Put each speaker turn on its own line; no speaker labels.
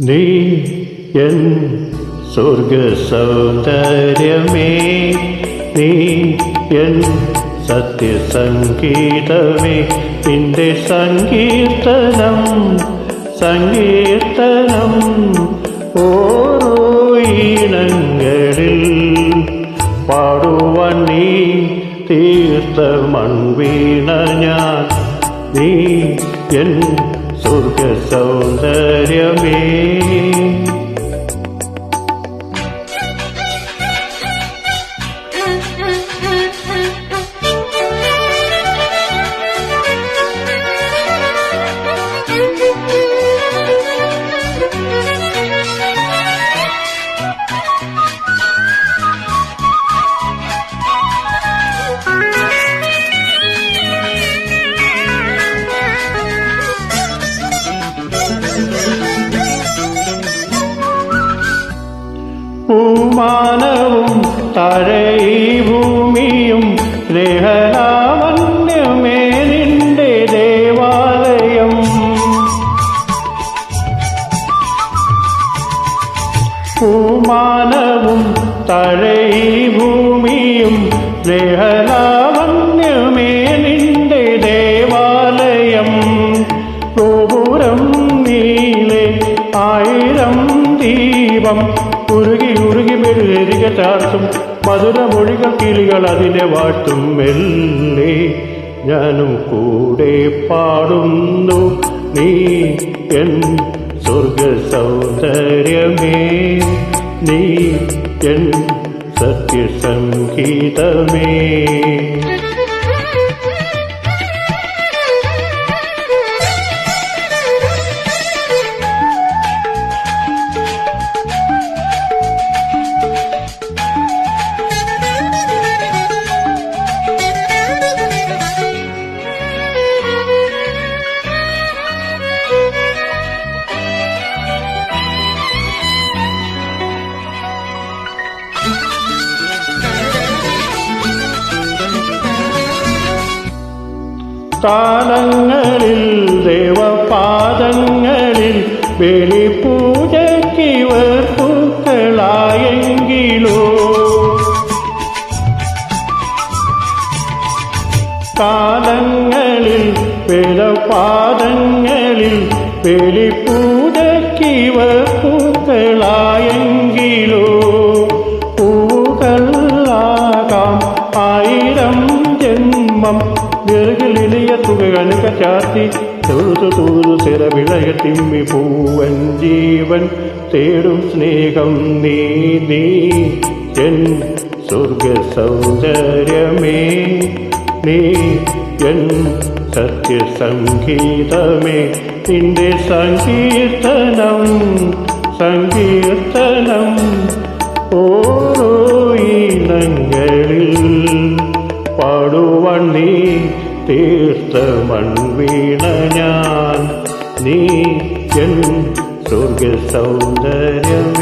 നീ എൻ സ്വർഗ സൗന്ദര്യമേ, നീ എൻ സത്യസംഗീതമേ, നിന്റെ സങ്കീർത്തനം സങ്കീർത്തനം ഓരോ ഈണങ്ങളിൽ പാടുവാൻ നീ തീർത്ത മൺവീണ ഞാൻ. നീ എൻ സ്വർഗ സൗന്ദര്യമേ. പൂമാനവും താഴെ ഈ ഭൂമിയും സ്നേഹലാവണ്യമേ നിന്റെ ദേവാലയം. പൂമാനവും താഴെ ഈ ഭൂമിയും സ്നേഹലാവണ്യമേ നിന്റെ ദേവാലയം. ഗോപുരം നീലെ 1000 ദീപം ഉരുകി ഉരുകി മെഴുകരിക ചാർത്തും മധുരമൊഴികൾ കിളികൾ അതിനെ വാട്ടും. മെല്ലെ ഞാനും കൂടെ പാടുന്നു. നീ എൻ സ്വർഗ സൗന്ദര്യമേ, നീ എൻ സത്യസംഗീതമേ. താളങ്ങളിൽ ദേവപാദങ്ങളിൽ ബലിപൂജയ്ക്കിവർ പൂക്കളായെങ്കിലോ, താളങ്ങളിൽ ദേവപാദങ്ങളിൽ ബലിപൂജയ്ക്കിവർ പൂക്കളായെങ്കിലോ, പൂക്കളാകാം 1000 ജന്മം ിലിയ തുക കണക്ക ചാത്തി തൊഴുതു ചിറവിളയ തിമ്മി പൂവൻ ജീവൻ തേടും സ്നേഹം. നീ നീ എൻ സ്വർഗ സൗന്ദര്യമേ, നീ എൻ സത്യസംഗീതമേ, നിന്റെ സങ്കീർത്തനം സങ്കീർത്തനം ഓരോ ഈണങ്ങളിൽ പാടുവാൻ നീ തീർത്ത മൺവീണ ഞാൻ. നീ എൻ സ്വർഗ സൗന്ദര്യം.